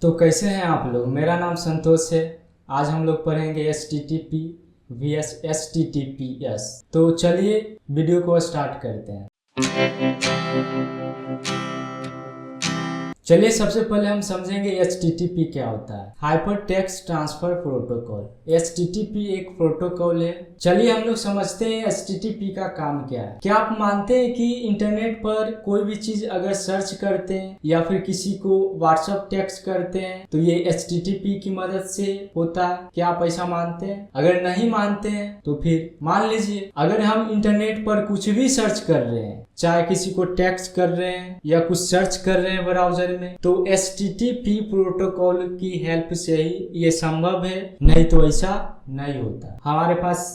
तो कैसे हैं आप लोग। मेरा नाम संतोष है। आज हम लोग पढ़ेंगे HTTP vs HTTPS। तो चलिए वीडियो को स्टार्ट करते हैं। चलिए सबसे पहले हम समझेंगे HTTP क्या होता है। Hyper text transfer protocol. HTTP एक प्रोटोकॉल है। चलिए हम लोग समझते हैं HTTP का काम क्या है। क्या आप मानते हैं कि इंटरनेट पर कोई भी चीज अगर सर्च करते हैं या फिर किसी को व्हाट्सएप टेक्स्ट करते हैं तो ये HTTP की मदद से होता है? क्या आप ऐसा मानते हैं? अगर नहीं मानते हैं तो फिर मान लीजिए अगर हम इंटरनेट पर कुछ भी सर्च कर रहे हैं, चाहे किसी को टेक्स्ट कर रहे हैं या कुछ सर्च कर रहे हैं ब्राउजर में, तो HTTP प्रोटोकॉल की हेल्प से ही ये संभव है, नहीं तो ऐसा नहीं होता। हमारे पास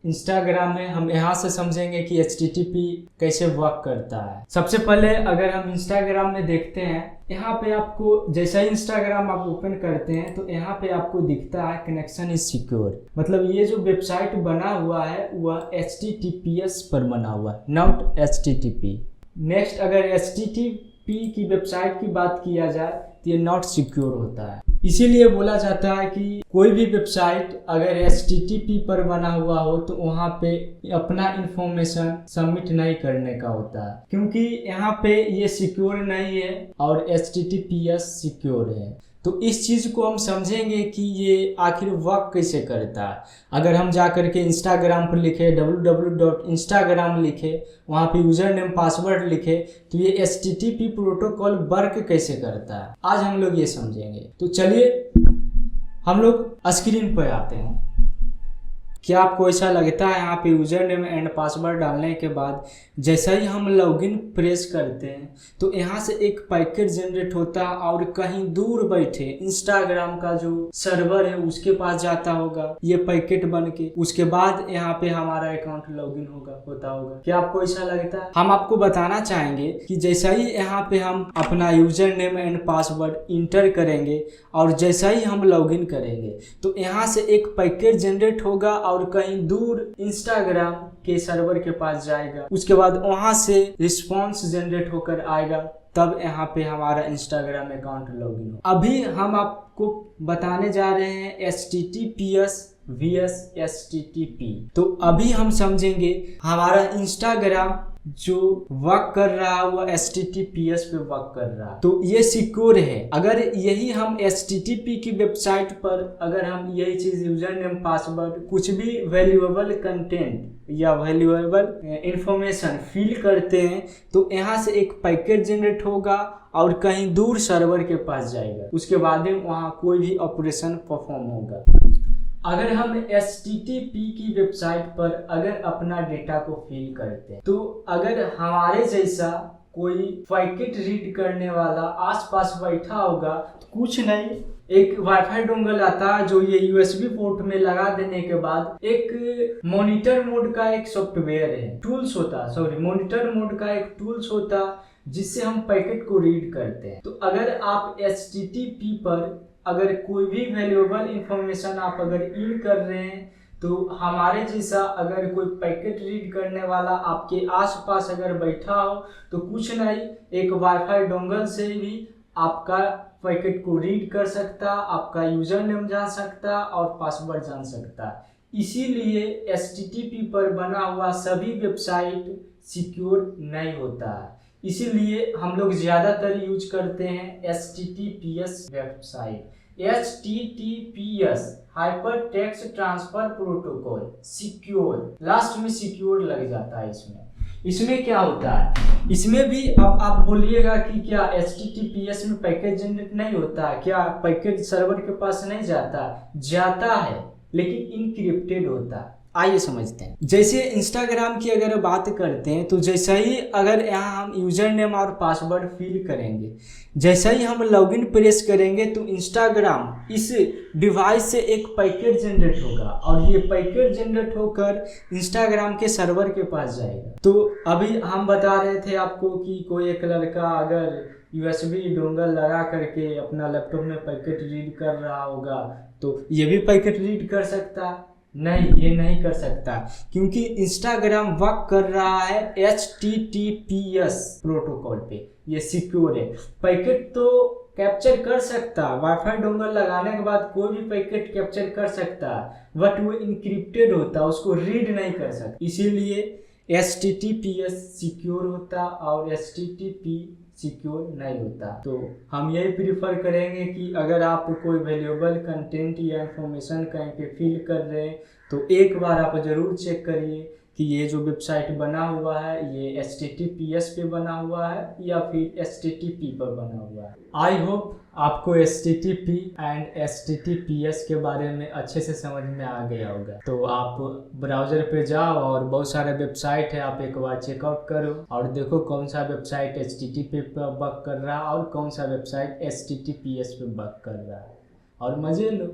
इंस्टाग्राम है, हम यहाँ से समझेंगे कि HTTP कैसे वर्क करता है। सबसे पहले अगर हम इंस्टाग्राम में देखते हैं, यहाँ पे आपको जैसा ही इंस्टाग्राम आप ओपन करते हैं तो यहाँ पे आपको दिखता है कनेक्शन इज सिक्योर। मतलब ये जो वेबसाइट बना हुआ है वह HTTPS पर बना हुआ है, नॉट HTTP। नेक्स्ट अगर HTTP की वेबसाइट की बात किया जाए तो ये नॉट सिक्योर होता है। इसीलिए बोला जाता है कि कोई भी वेबसाइट अगर HTTP पर बना हुआ हो तो वहाँ पे अपना इंफॉर्मेशन सबमिट नहीं करने का होता है, क्योंकि यहाँ पे ये सिक्योर नहीं है और HTTPS सिक्योर है। तो इस चीज़ को हम समझेंगे कि ये आखिर वर्क कैसे करता है। अगर हम जा करके इंस्टाग्राम पर लिखे www.instagram लिखे, वहाँ पे यूज़र नेम पासवर्ड लिखे, तो ये HTTP प्रोटोकॉल वर्क कैसे करता है आज हम लोग ये समझेंगे। तो चलिए हम लोग स्क्रीन पर आते हैं। क्या आपको ऐसा लगता है यहाँ पे यूज़र नेम एंड पासवर्ड डालने के बाद जैसा ही हम लॉगिन प्रेस करते हैं तो यहाँ से एक पैकेट जनरेट होता है और कहीं दूर बैठे इंस्टाग्राम का जो सर्वर है उसके पास जाता होगा ये पैकेट बन के, उसके बाद यहाँ पे हमारा अकाउंट लॉगिन होता होगा। क्या आपको ऐसा लगता है? हम आपको बताना चाहेंगे कि जैसा ही यहाँ पे हम अपना user name and password inter करेंगे और जैसा ही हम लॉगिन करेंगे तो यहाँ से एक पैकेट जनरेट होगा और कहीं दूर इंस्टाग्राम के सर्वर के पास जाएगा, उसके बाद वहां से रिस्पॉन्स जनरेट होकर आएगा, तब यहाँ पे हमारा इंस्टाग्राम अकाउंट लॉगिन हो। अभी हम आपको बताने जा रहे हैं HTTPS vs HTTP। तो अभी हम समझेंगे हमारा इंस्टाग्राम जो वर्क कर रहा है वो HTTPS पे वर्क कर रहा है, तो ये सिक्योर है। अगर यही हम HTTP की वेबसाइट पर अगर हम यही चीज यूजर नेम पासवर्ड कुछ भी वैल्यूएबल कंटेंट या वैल्यूएबल इंफॉर्मेशन फिल करते हैं तो यहाँ से एक पैकेट जनरेट होगा और कहीं दूर सर्वर के पास जाएगा, उसके बाद में वहाँ कोई भी ऑपरेशन परफॉर्म होगा। अगर हम HTTP की वेबसाइट पर अगर अपना डेटा को फिल करते हैं तो अगर हमारे जैसा कोई पैकेट रीड करने वाला आसपास बैठा होगा तो कुछ नहीं, एक वाईफाई डोंगल आता है जो ये USB पोर्ट में लगा देने के बाद एक मॉनिटर मोड का एक सॉफ्टवेयर है, टूल्स होता है, सॉरी मॉनिटर मोड का एक टूल्स होता जिससे हम पैकेट को रीड करते हैं। तो अगर आप HTTP पर अगर कोई भी वैल्यूएबल इंफॉर्मेशन आप अगर इन कर रहे हैं तो हमारे जैसा अगर कोई पैकेट रीड करने वाला आपके आसपास अगर बैठा हो तो कुछ नहीं, एक वाईफाई डोंगल से भी आपका पैकेट को रीड कर सकता, आपका यूजर नेम जान सकता और पासवर्ड जान सकता। इसीलिए HTTP पर बना हुआ सभी वेबसाइट सिक्योर नहीं होता है, इसीलिए हम लोग ज्यादातर यूज करते हैं HTTPS website. HTTPS hyper text transfer protocol secure, last में सिक्योर लग जाता है। इसमें क्या होता है, इसमें भी अब आप बोलिएगा कि क्या HTTPS में पैकेट जनरेट नहीं होता है, क्या पैकेट सर्वर के पास नहीं जाता है लेकिन इनक्रिप्टेड होता है। आइए समझते हैं। जैसे इंस्टाग्राम की अगर बात करते हैं तो जैसा ही अगर यहाँ हम यूजर नेम और पासवर्ड फिल करेंगे, जैसा ही हम लॉगिन प्रेस करेंगे तो इंस्टाग्राम इस डिवाइस से एक पैकेट जनरेट होगा और ये पैकेट जनरेट होकर इंस्टाग्राम के सर्वर के पास जाएगा। तो अभी हम बता रहे थे आपको कि कोई एक लड़का अगर USB डोंगल लगा करके अपना लैपटॉप में पैकेट रीड कर रहा होगा तो ये भी पैकेट रीड कर सकता, नहीं ये नहीं कर सकता, क्योंकि इंस्टाग्राम वर्क कर रहा है HTTPS प्रोटोकॉल पे, ये सिक्योर है। पैकेट तो कैप्चर कर सकता, वाईफाई डोंगल लगाने के बाद कोई भी पैकेट कैप्चर कर सकता, बट वो इनक्रिप्टेड होता, उसको रीड नहीं कर सकता। इसीलिए HTTPS सिक्योर होता और HTTP सिक्योर नहीं होता। तो हम यही प्रीफर करेंगे कि अगर आप कोई वैल्यूएबल कंटेंट या इंफॉर्मेशन कहीं पे फिल कर रहे हैं तो एक बार आप ज़रूर चेक करिए कि ये जो वेबसाइट बना हुआ है ये HTTPS पे बना हुआ है या फिर HTTP पर बना हुआ है। आई होप आपको HTTP एंड HTTPS के बारे में अच्छे से समझ में आ गया होगा। तो आप ब्राउज़र पे जाओ और बहुत सारे वेबसाइट है, आप एक बार चेकआउट करो और देखो कौन सा वेबसाइट HTTP पे वर्क कर रहा है और कौन सा वेबसाइट HTTPS पे वर्क कर रहा है, और मज़े लो।